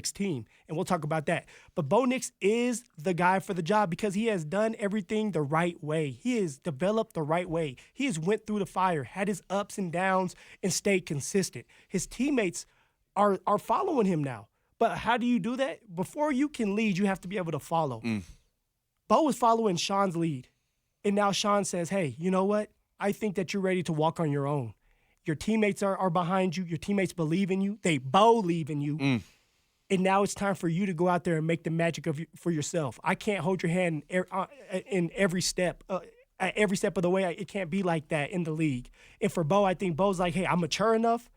team, and we'll talk about that. But Bo Nix is the guy for the job because he has done everything the right way. He has developed the right way. He has went through the fire, had his ups and downs, and stayed consistent. His teammates are following him now. But how do you do that? Before you can lead, you have to be able to follow. Bo was following Sean's lead, and now Sean says, hey, you know what? I think that you're ready to walk on your own. Your teammates are behind you. Your teammates believe in you. They believe in you. And now it's time for you to go out there and make the magic for yourself. I can't hold your hand in every step. At every step of the way, it can't be like that in the league. And for Bo, I think Bo's like, hey, I'm mature enough.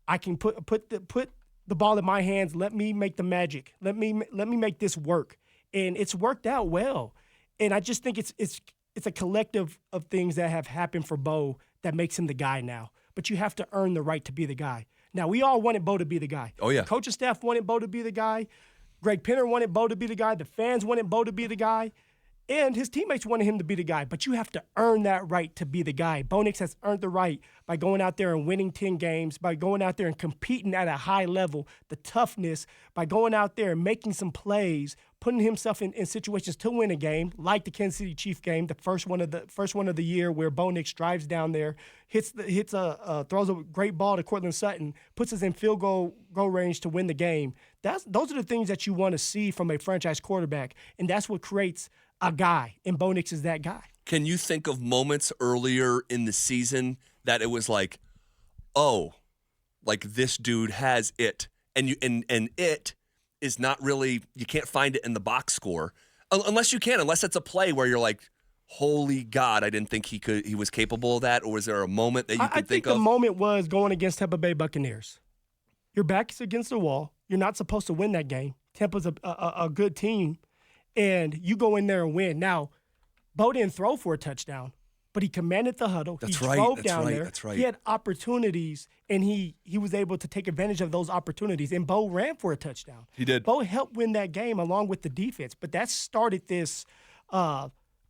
I can put the ball in my hands. Let me make the magic. Let me make this work. And it's worked out well. And I just think it's a collective of things that have happened for Bo that makes him the guy now. But you have to earn the right to be the guy. Now, we all wanted Bo to be the guy. Oh, yeah. The coaching staff wanted Bo to be the guy. Greg Penner wanted Bo to be the guy. The fans wanted Bo to be the guy. And his teammates wanted him to be the guy. But you have to earn that right to be the guy. Bo Nix has earned the right by going out there and winning 10 games, by going out there and competing at a high level, the toughness, by going out there and making some plays, putting himself in situations to win a game, like the Kansas City Chiefs game, the first one of the year where Bo Nix drives down there, throws a great ball to Cortland Sutton, puts us in field goal range to win the game. Those are the things that you want to see from a franchise quarterback, and that's what creates a guy, and Bo Nix is that guy. Can you think of moments earlier in the season that it was like, oh, like this dude has it, and it is not really, you can't find it in the box score unless it's a play where you're like, holy God, I didn't think he was capable of that, or was there a moment that you could think of? I think the moment was going against Tampa Bay Buccaneers. Your back's against the wall. You're not supposed to win that game. Tampa's a good team. And you go in there and win. Now, Bo didn't throw for a touchdown, but he commanded the huddle. He drove down there. That's right. He had opportunities, and he was able to take advantage of those opportunities. And Bo ran for a touchdown. He did. Bo helped win that game along with the defense. But that started this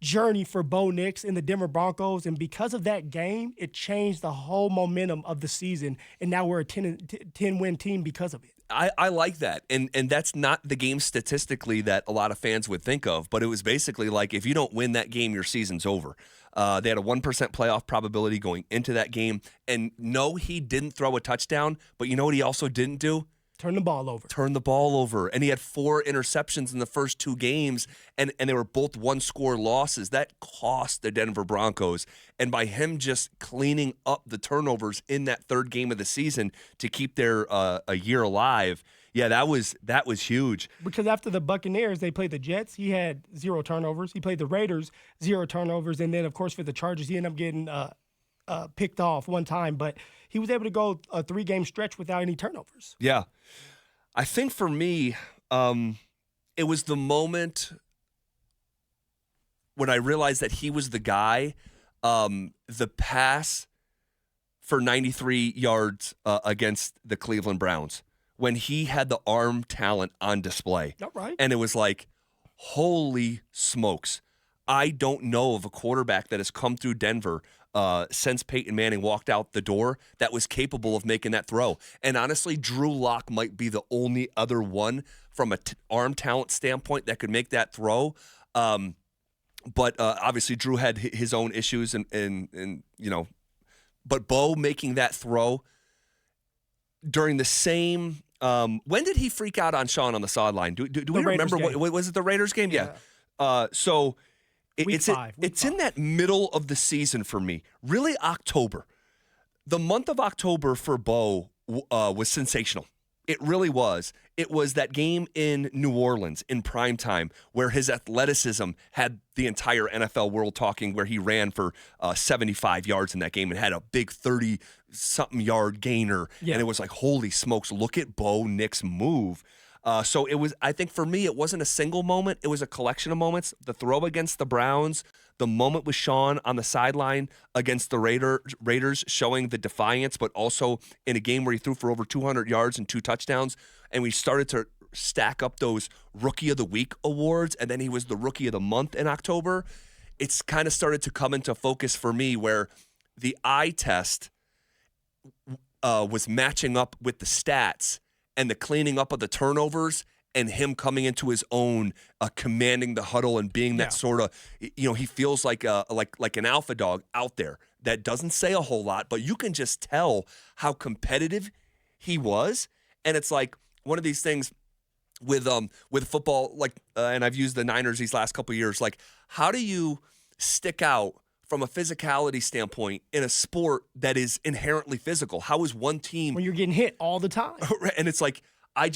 journey for Bo Nix and the Denver Broncos. And because of that game, it changed the whole momentum of the season. And now we're a 10-win team because of it. I like that. And that's not the game statistically that a lot of fans would think of, but it was basically like if you don't win that game, your season's over. They had a 1% playoff probability going into that game. And no, he didn't throw a touchdown, but you know what he also didn't do? Turn the ball over. And he had 4 interceptions in the first 2 games, and they were both one-score losses. That cost the Denver Broncos. And by him just cleaning up the turnovers in that 3rd game of the season to keep their a year alive, yeah, that was huge. Because after the Buccaneers, they played the Jets. He had 0 turnovers. He played the Raiders, 0 turnovers. And then, of course, for the Chargers, he ended up getting picked off one time. But he was able to go a 3-game stretch without any turnovers. Yeah. I think for me, it was the moment when I realized that he was the guy, the pass for 93 yards against the Cleveland Browns, when he had the arm talent on display. All right. And it was like, holy smokes. I don't know of a quarterback that has come through Denver since Peyton Manning walked out the door that was capable of making that throw. And honestly, Drew Lock might be the only other one from a arm talent standpoint that could make that throw. But obviously Drew had his own issues and you know, but Bo making that throw during the same when did he freak out on Sean on the sideline? Do we remember what was it, the Raiders game? Yeah. So it's in that middle of the season for me. Really October. The month of October for Bo was sensational. It really was. It was that game in New Orleans in primetime where his athleticism had the entire NFL world talking, where he ran for 75 yards in that game and had a big 30-something yard gainer. Yeah. And it was like, holy smokes, look at Bo Nix move. So it was, I think for me, it wasn't a single moment. It was a collection of moments. The throw against the Browns, the moment with Sean on the sideline against the Raiders showing the defiance, but also in a game where he threw for over 200 yards and 2 touchdowns. And we started to stack up those Rookie of the Week awards, and then he was the Rookie of the Month in October. It's kind of started to come into focus for me where the eye test was matching up with the stats. and the cleaning up of the turnovers and him coming into his own, commanding the huddle and being that sort of, he feels like an alpha dog out there that doesn't say a whole lot, but you can just tell how competitive he was. And it's like one of these things with football, like, and I've used the Niners these last couple of years, like, how do you stick out from a physicality standpoint in a sport that is inherently physical? How is one team when you're getting hit all the time? And it's like, I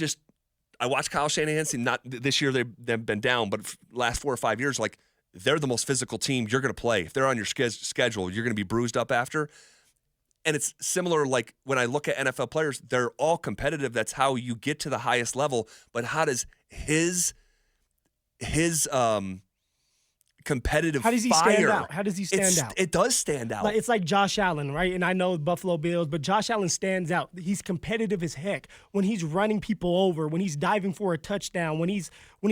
watched Kyle Shanahan's team. Not this year, they've been down, but last 4 or 5 years, like, they're the most physical team you're going to play. If they're on your schedule, you're going to be bruised up after. And it's similar, like, when I look at NFL players, they're all competitive. That's how you get to the highest level. But how does his competitive How does he fire, stand out? How does he stand out? It does stand out. Like, it's like Josh Allen, right? And I know Buffalo Bills, but Josh Allen stands out. He's competitive as heck. When he's running people over, when he's diving for a touchdown, when he's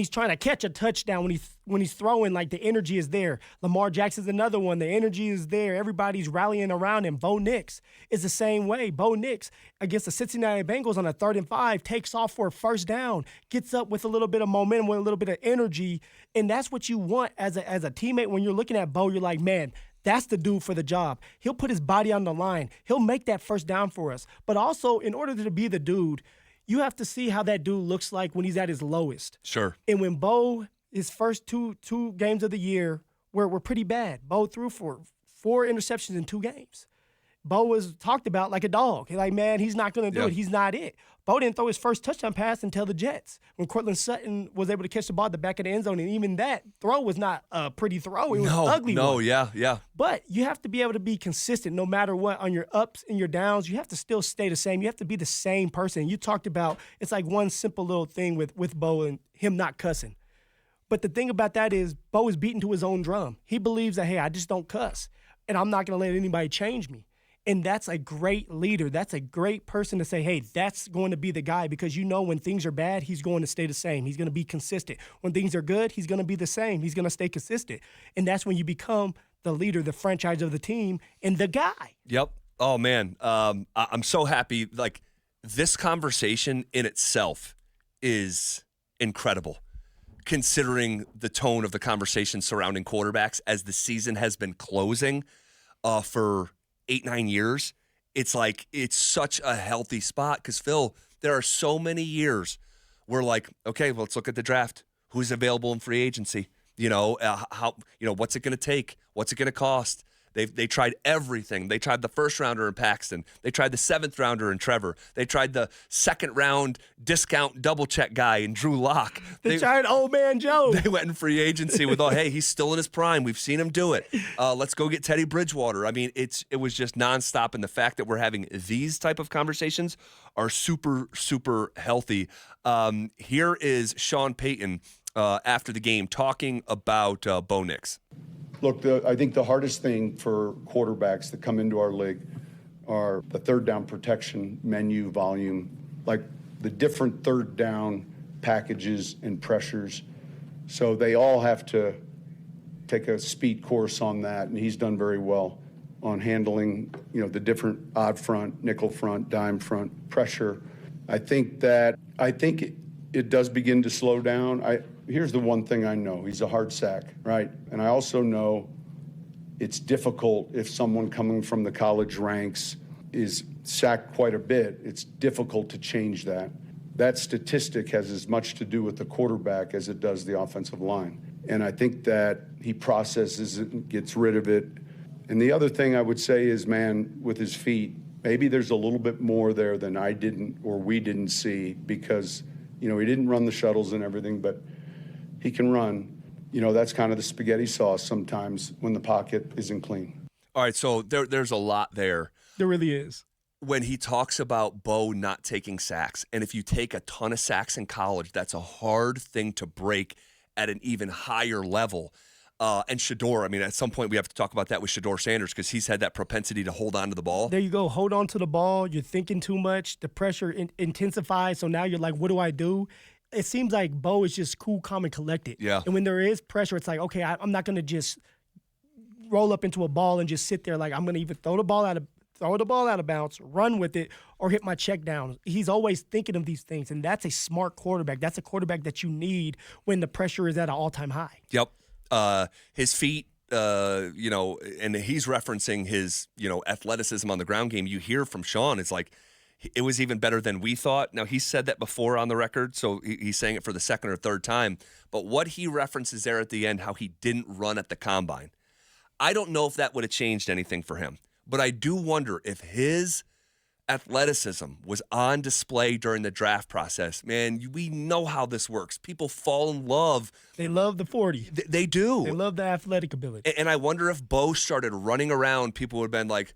trying to catch a touchdown, when he's throwing, like, the energy is there. Lamar Jackson's another one. The energy is there. Everybody's rallying around him. Bo Nix is the same way. Bo Nix against the Cincinnati Bengals on a 3rd and 5 takes off for a first down, gets up with a little bit of momentum, with a little bit of energy, and that's what you want as a teammate. When you're looking at Bo, you're like, man, that's the dude for the job. He'll put his body on the line. He'll make that first down for us. But also, in order to be the dude, you have to see how that dude looks like when he's at his lowest. Sure. And when Bo, his first two games of the year were pretty bad. Bo threw for 4 interceptions in 2 games. Bo was talked about like a dog. Like, man, he's not going to do it. He's not it. Bo didn't throw his first touchdown pass until the Jets, when Cortland Sutton was able to catch the ball at the back of the end zone. And even that throw was not a pretty throw. It was an ugly one. Yeah. But you have to be able to be consistent no matter what. On your ups and your downs, you have to still stay the same. You have to be the same person. You talked about, it's like one simple little thing with Bo and him not cussing. But the thing about that is, Bo is beaten to his own drum. He believes that, hey, I just don't cuss, and I'm not going to let anybody change me. And that's a great leader. That's a great person to say, hey, that's going to be the guy, because when things are bad, he's going to stay the same. He's going to be consistent. When things are good, he's going to be the same. He's going to stay consistent. And that's when you become the leader, the franchise of the team, and the guy. Yep. Oh, man. I'm so happy. Like, this conversation in itself is incredible, considering the tone of the conversation surrounding quarterbacks as the season has been closing for 8-9 years. It's like, it's such a healthy spot, because, Phil, there are so many years where, like, okay, well, let's look at the draft. Who's available in free agency? What's it going to take? What's it going to cost? They tried everything. They tried the first rounder in Paxton. They tried the 7th rounder in Trevor. They tried the 2nd round discount double check guy in Drew Lock. They tried old man Joe. They went in free agency with, hey, he's still in his prime. We've seen him do it. Let's go get Teddy Bridgewater. I mean, it was just nonstop, and the fact that we're having these type of conversations are super, super healthy. Here is Sean Payton after the game talking about Bo Nix. Look, I think the hardest thing for quarterbacks that come into our league are the 3rd down protection, menu, volume, like the different 3rd down packages and pressures. So they all have to take a speed course on that, and he's done very well on handling, the different odd front, nickel front, dime front pressure. I think it does begin to slow down. Here's the one thing I know. He's a hard sack, right? And I also know it's difficult if someone coming from the college ranks is sacked quite a bit. It's difficult to change that. That statistic has as much to do with the quarterback as it does the offensive line. And I think that he processes it and gets rid of it. And the other thing I would say is, man, with his feet, maybe there's a little bit more there than I didn't or we didn't see, because, he didn't run the shuttles and everything, but he can run. That's kind of the spaghetti sauce sometimes when the pocket isn't clean. All right, so there's a lot there. There really is. When he talks about Bo not taking sacks, and if you take a ton of sacks in college, that's a hard thing to break at an even higher level. And Shedeur, I mean, at some point we have to talk about that with Shedeur Sanders, because he's had that propensity to hold on to the ball. There you go. Hold on to the ball. You're thinking too much. The pressure intensifies, so now you're like, what do I do? It seems like Bo is just cool, calm, and collected. Yeah. And when there is pressure, it's like, okay, I'm not going to just roll up into a ball and just sit there. Like, I'm going to either throw the ball throw the ball out of bounds, run with it, or hit my check down. He's always thinking of these things, and that's a smart quarterback. That's a quarterback that you need when the pressure is at an all-time high. Yep. His feet, and he's referencing his, athleticism on the ground game. You hear from Sean, it's like, it was even better than we thought. Now, he said that before on the record, so he's saying it for the second or third time. But what he references there at the end, how he didn't run at the combine, I don't know if that would have changed anything for him. But I do wonder if his athleticism was on display during the draft process. Man, we know how this works. People fall in love. They love the 40. They do. They love the athletic ability. And I wonder if Bo started running around, people would have been like,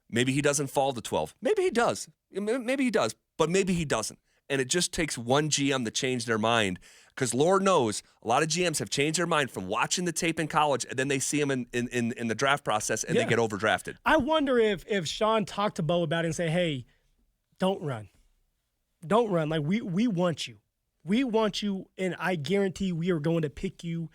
maybe he doesn't fall to 12. Maybe he does. Maybe he does, but maybe he doesn't. And it just takes one GM to change their mind, because Lord knows a lot of GMs have changed their mind from watching the tape in college, and then they see him in the draft process, and they get overdrafted. I wonder if Sean talked to Bo about it and say, hey, don't run. Don't run. Like, we want you. We want you, and I guarantee we are going to pick you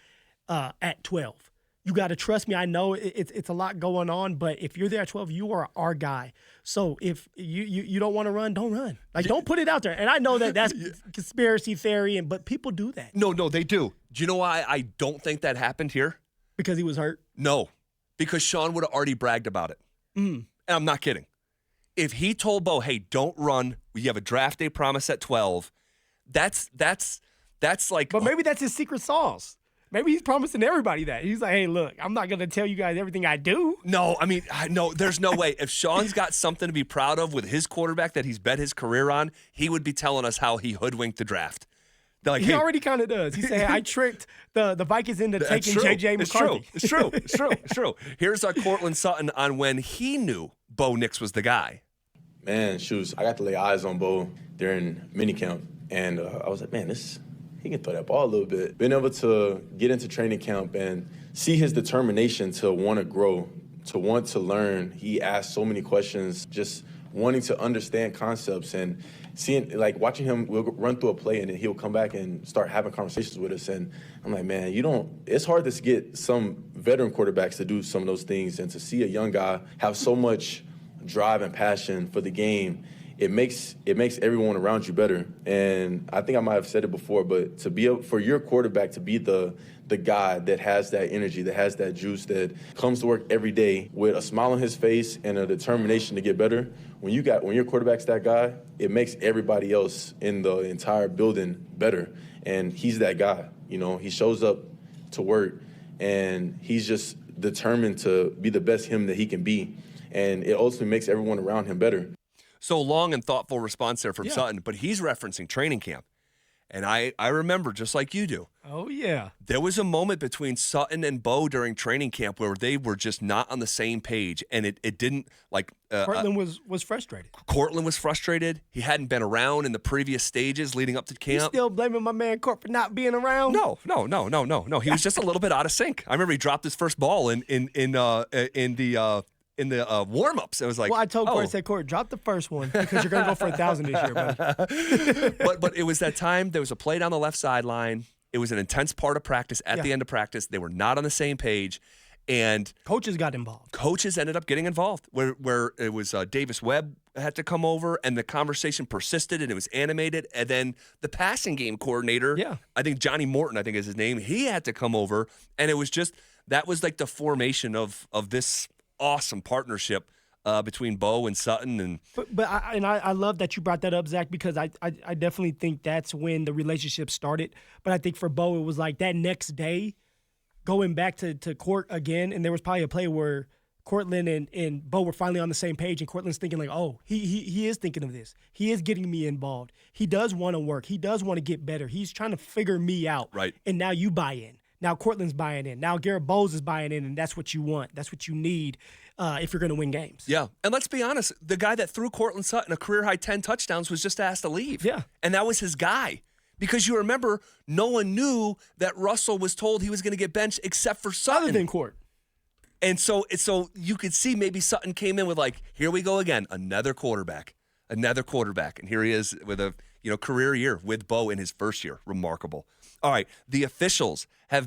at 12. You got to trust me. I know it's a lot going on, but if you're there at 12, you are our guy. So if you don't want to run, don't run. Like, don't put it out there. And I know that's conspiracy theory, but people do that. No, they do. Do you know why I don't think that happened here? Because he was hurt? No, because Sean would have already bragged about it. And I'm not kidding. If he told Bo, hey, don't run, you have a draft day promise at 12, that's like... But maybe that's his secret sauce. Maybe he's promising everybody that. He's like, hey, look, I'm not going to tell you guys everything I do. No, I mean, no, there's no way. If Sean's got something to be proud of with his quarterback that he's bet his career on, he would be telling us how he hoodwinked the draft. Like, he already kind of does. He said, I tricked the Vikings into taking J.J. McCarthy. It's true. Here's Cortland Sutton on when he knew Bo Nix was the guy. Man, shoes, I got to lay eyes on Bo during minicamp, and I was like, man, he can throw that ball a little bit. Being able to get into training camp and see his determination to want to grow, to want to learn. He asked so many questions, just wanting to understand concepts, and seeing, like, watching him, we'll run through a play and then he'll come back and start having conversations with us. And I'm like, man, it's hard to get some veteran quarterbacks to do some of those things, and to see a young guy have so much drive and passion for the game. It makes everyone around you better. And I think I might have said it before, but for your quarterback to be the guy that has that energy, that has that juice, that comes to work every day with a smile on his face and a determination to get better, when your quarterback's that guy, it makes everybody else in the entire building better. And he's that guy. He shows up to work and he's just determined to be the best him that he can be. And it ultimately makes everyone around him better. So long and thoughtful response there from Sutton, but he's referencing training camp. And I remember, just like you do. Oh, yeah. There was a moment between Sutton and Bo during training camp where they were just not on the same page, and it didn't, like... Cortland was frustrated. Cortland was frustrated. He hadn't been around in the previous stages leading up to camp. You still blaming my man Cort for not being around? No. He was just a little bit out of sync. I remember he dropped his first ball in the warm-ups. It was like, well, I told Cort, I said, Cort, drop the first one because you're going to go for 1,000 this year, buddy. but it was that time. There was a play down the left sideline. It was an intense part of practice. At the end of practice, they were not on the same page, and coaches got involved. Coaches ended up getting involved, where it was Davis Webb had to come over, and the conversation persisted, and it was animated. And then the passing game coordinator, I think Johnny Morton, I think is his name, he had to come over, and it was just that was like the formation of this awesome partnership between Bo and Sutton. But I love that you brought that up, Zach, because I definitely think that's when the relationship started. But I think for Bo, it was like that next day, going back to Cort again, and there was probably a play where Cortland and Bo were finally on the same page, and Cortland's thinking like, oh, he is thinking of this. He is getting me involved. He does want to work. He does want to get better. He's trying to figure me out. Right. And now you buy in. Now Cortland's buying in. Now Garrett Bowles is buying in, and that's what you want. That's what you need if you're going to win games. Yeah, and let's be honest, the guy that threw Cortland Sutton a career-high 10 touchdowns was just asked to leave. Yeah. And that was his guy. Because you remember, no one knew that Russell was told he was going to get benched except for Sutton. Other than Cort. And so you could see maybe Sutton came in with like, here we go again, another quarterback. And here he is with a career year with Bo in his first year. Remarkable. All right, the officials have